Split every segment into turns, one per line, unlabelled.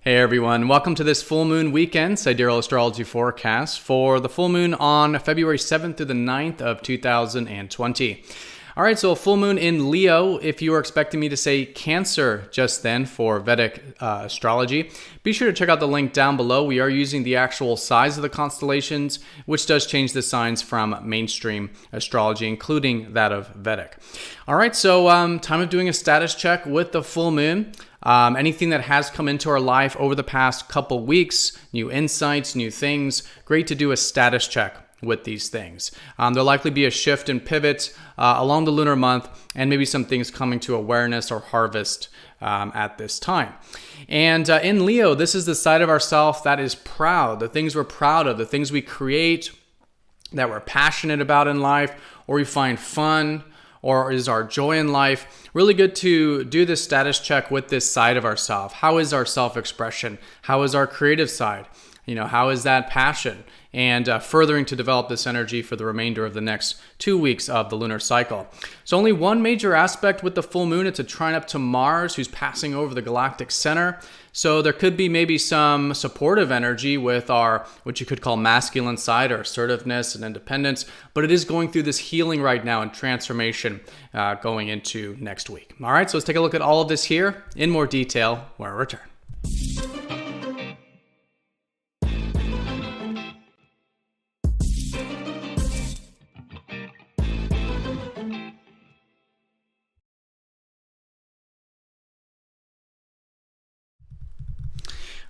Hey everyone, welcome to this full moon weekend Sidereal Astrology forecast for the full moon on February 7th through the 9th of 2020. All right, so a full moon in Leo. If you were expecting me to say Cancer just then for Vedic astrology, be sure to check out the link down below. We are using the actual size of the constellations, which does change the signs from mainstream astrology, including that of Vedic. All right, so time of doing a status check with the full moon. Anything that has come into our life over the past couple weeks, new insights, new things, great to do a status check with these things. There'll likely be a shift and pivot along the lunar month and maybe some things coming to awareness or harvest at this time. And in Leo, this is the side of ourself that is proud, the things we're proud of, the things we create that we're passionate about in life or we find fun or is our joy in life. Really good to do this status check with this side of ourselves. How is our self-expression? How is our creative side? How is that passion? And furthering to develop this energy for the remainder of the next 2 weeks of the lunar cycle. So only one major aspect with the full moon. It's a trine up to Mars, who's passing over the Galactic Center. So there could be maybe some supportive energy with our, what you could call masculine side, or assertiveness and independence. But it is going through this healing right now and transformation going into next week. All right, so let's take a look at all of this here in more detail when we return.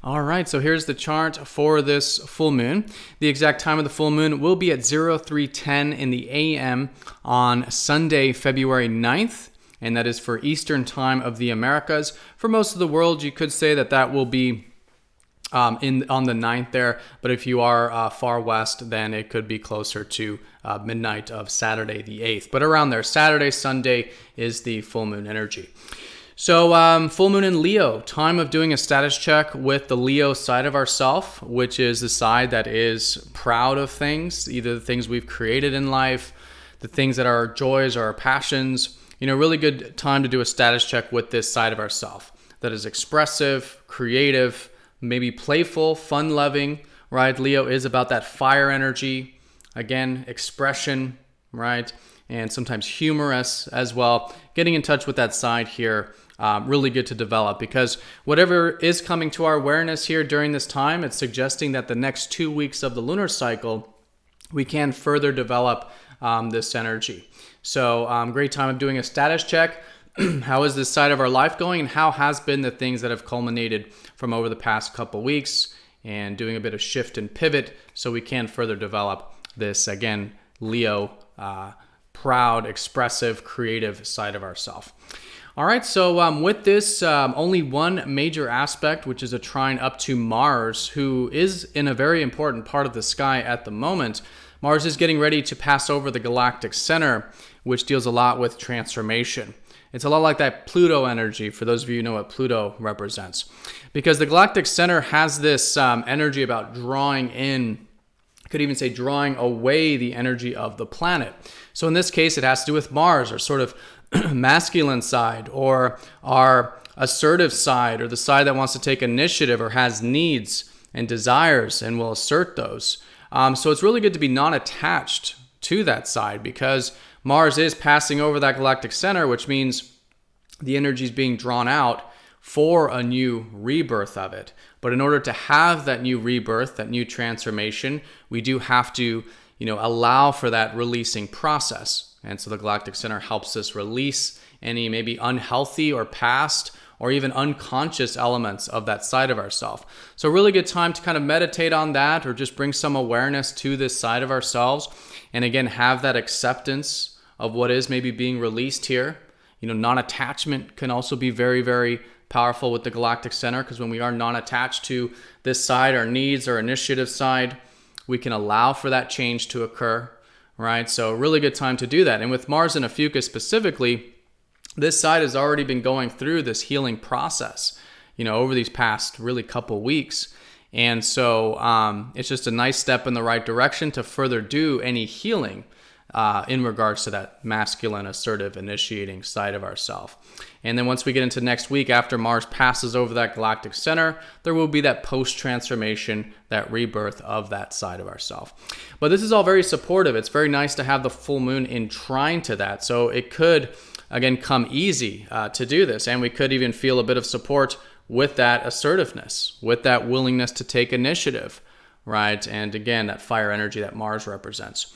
All right, so here's the chart for this full moon. The exact time of the full moon will be at 03:10 in the a.m. on Sunday, February 9th, and that is for Eastern time of the Americas. For most of the world, you could say that will be on the 9th there, but if you are far west, then it could be closer to midnight of Saturday the 8th. But around there, Saturday, Sunday is the full moon energy. So full moon in Leo, time of doing a status check with the Leo side of ourself, which is the side that is proud of things, either the things we've created in life, the things that are our joys or our passions. Really good time to do a status check with this side of ourself that is expressive, creative, maybe playful, fun-loving, right? Leo is about that fire energy, again, expression, right? And sometimes humorous as well. Getting in touch with that side here, really good to develop, because whatever is coming to our awareness here during this time, it's suggesting that the next 2 weeks of the lunar cycle, we can further develop this energy. So great time of doing a status check. How is this side of our life going, and how has been the things that have culminated from over the past couple weeks, and doing a bit of shift and pivot so we can further develop this, again, Leo, proud, expressive, creative side of ourselves. All right, so with this, only one major aspect, which is a trine up to Mars, who is in a very important part of the sky at the moment. Mars is getting ready to pass over the Galactic Center, which deals a lot with transformation. It's a lot like that Pluto energy, for those of you who know what Pluto represents. Because the Galactic Center has this energy about drawing in, could even say drawing away the energy of the planet. So in this case, it has to do with Mars, or sort of masculine side, or our assertive side, or the side that wants to take initiative or has needs and desires and will assert those. So it's really good to be non-attached to that side, because Mars is passing over that Galactic Center, which means the energy is being drawn out for a new rebirth of it. But in order to have that new rebirth, that new transformation, we do have to, allow for that releasing process. And so the Galactic Center helps us release any maybe unhealthy or past or even unconscious elements of that side of ourselves. So really good time to kind of meditate on that, or just bring some awareness to this side of ourselves. And again, have that acceptance of what is maybe being released here. Non-attachment can also be very, very powerful with the Galactic Center, because when we are non-attached to this side, our needs, our initiative side, we can allow for that change to occur, right? So really good time to do that. And with Mars and Ophiuchus specifically, this side has already been going through this healing process, over these past really couple weeks. And so it's just a nice step in the right direction to further do any healing in regards to that masculine, assertive, initiating side of ourselves. And then once we get into next week, after Mars passes over that galactic center, there will be that post-transformation, that rebirth of that side of ourselves. But this is all very supportive. It's very nice to have the full moon in trine to that. So it could, again, come easy to do this. And we could even feel a bit of support with that assertiveness, with that willingness to take initiative, right? And again, that fire energy that Mars represents.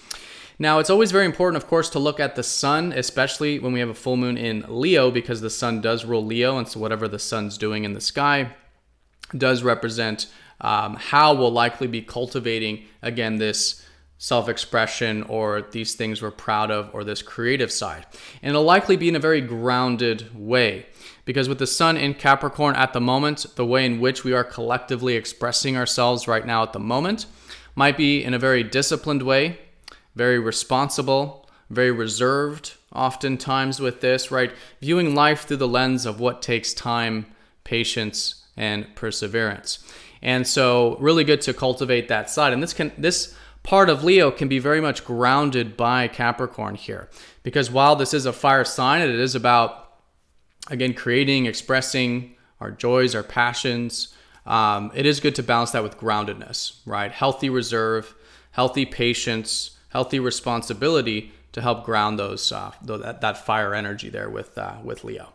Now, it's always very important, of course, to look at the sun, especially when we have a full moon in Leo, because the sun does rule Leo. And so whatever the sun's doing in the sky does represent how we'll likely be cultivating, again, this self-expression or these things we're proud of or this creative side. And it'll likely be in a very grounded way, because with the sun in Capricorn at the moment, the way in which we are collectively expressing ourselves right now at the moment might be in a very disciplined way, very responsible, very reserved oftentimes with this, right? Viewing life through the lens of what takes time, patience, and perseverance. And so really good to cultivate that side. And this part of Leo can be very much grounded by Capricorn here, because while this is a fire sign, it is about, again, creating, expressing our joys, our passions. It is good to balance that with groundedness, right? Healthy reserve, healthy patience, healthy responsibility to help ground those that fire energy there with Leo.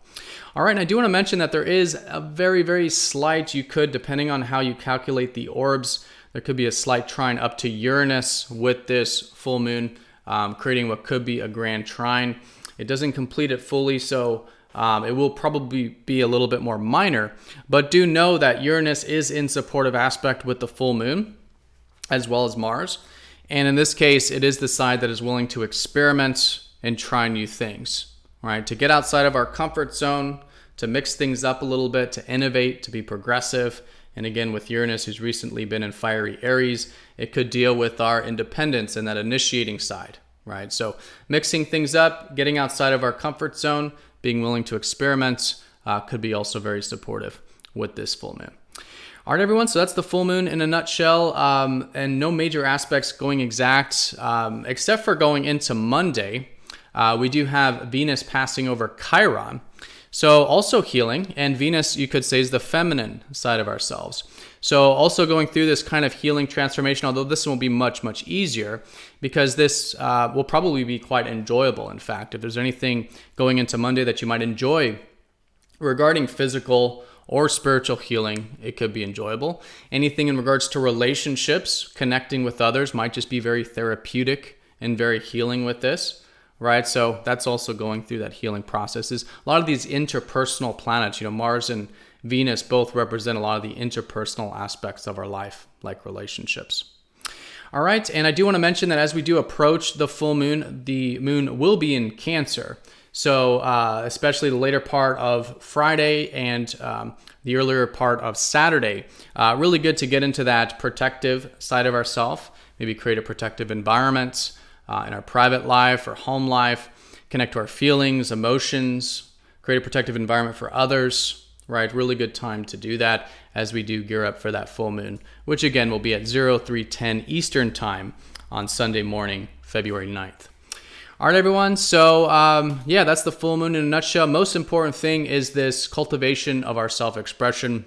All right, and I do want to mention that there is a very, very slight, you could, depending on how you calculate the orbs, there could be a slight trine up to Uranus with this full moon, creating what could be a grand trine. It doesn't complete it fully, so it will probably be a little bit more minor, but do know that Uranus is in supportive aspect with the full moon, as well as Mars. And in this case, it is the side that is willing to experiment and try new things, right? To get outside of our comfort zone, to mix things up a little bit, to innovate, to be progressive. And again, with Uranus, who's recently been in fiery Aries, it could deal with our independence and that initiating side, right? So mixing things up, getting outside of our comfort zone, being willing to experiment could be also very supportive with this full moon. All right, everyone, so that's the full moon in a nutshell, and no major aspects going exact, except for going into Monday. We do have Venus passing over Chiron, so also healing, and Venus, you could say, is the feminine side of ourselves. So also going through this kind of healing transformation, although this one will be much, much easier, because this will probably be quite enjoyable. In fact, if there's anything going into Monday that you might enjoy regarding physical or spiritual healing, it could be enjoyable. Anything in regards to relationships, connecting with others might just be very therapeutic and very healing with this, right? So that's also going through that healing processes. A lot of these interpersonal planets, Mars and Venus both represent a lot of the interpersonal aspects of our life, like relationships. All right, and I do want to mention that as we do approach the full moon, the moon will be in Cancer. So especially the later part of Friday and the earlier part of Saturday, really good to get into that protective side of ourselves, maybe create a protective environment in our private life or home life, connect to our feelings, emotions, create a protective environment for others, right? Really good time to do that as we do gear up for that full moon, which again will be at 03:10 Eastern time on Sunday morning, February 9th. All right, everyone. So yeah, that's the full moon in a nutshell. Most important thing is this cultivation of our self-expression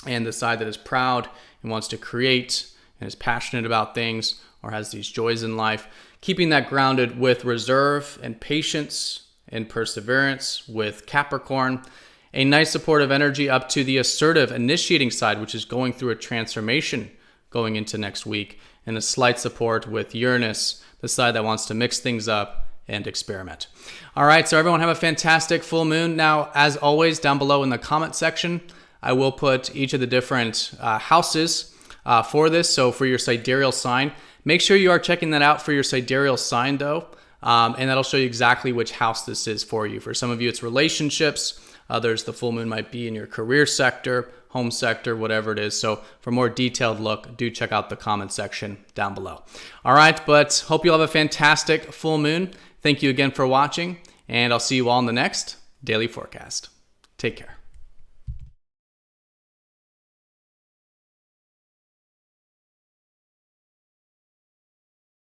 and the side that is proud and wants to create and is passionate about things or has these joys in life. Keeping that grounded with reserve and patience and perseverance with Capricorn. A nice supportive energy up to the assertive initiating side, which is going through a transformation going into next week. And a slight support with Uranus, the side that wants to mix things up and experiment. All right, so everyone have a fantastic full moon. Now, as always, down below in the comment section, I will put each of the different houses for this. So for your sidereal sign, make sure you are checking that out for your sidereal sign though, and that'll show you exactly which house this is for you. For some of you, it's relationships. Others, the full moon might be in your career sector, home sector, whatever it is. So for more detailed look, do check out the comment section down below. All right, but hope you'll have a fantastic full moon. Thank you again for watching, and I'll see you all in the next daily forecast. Take care.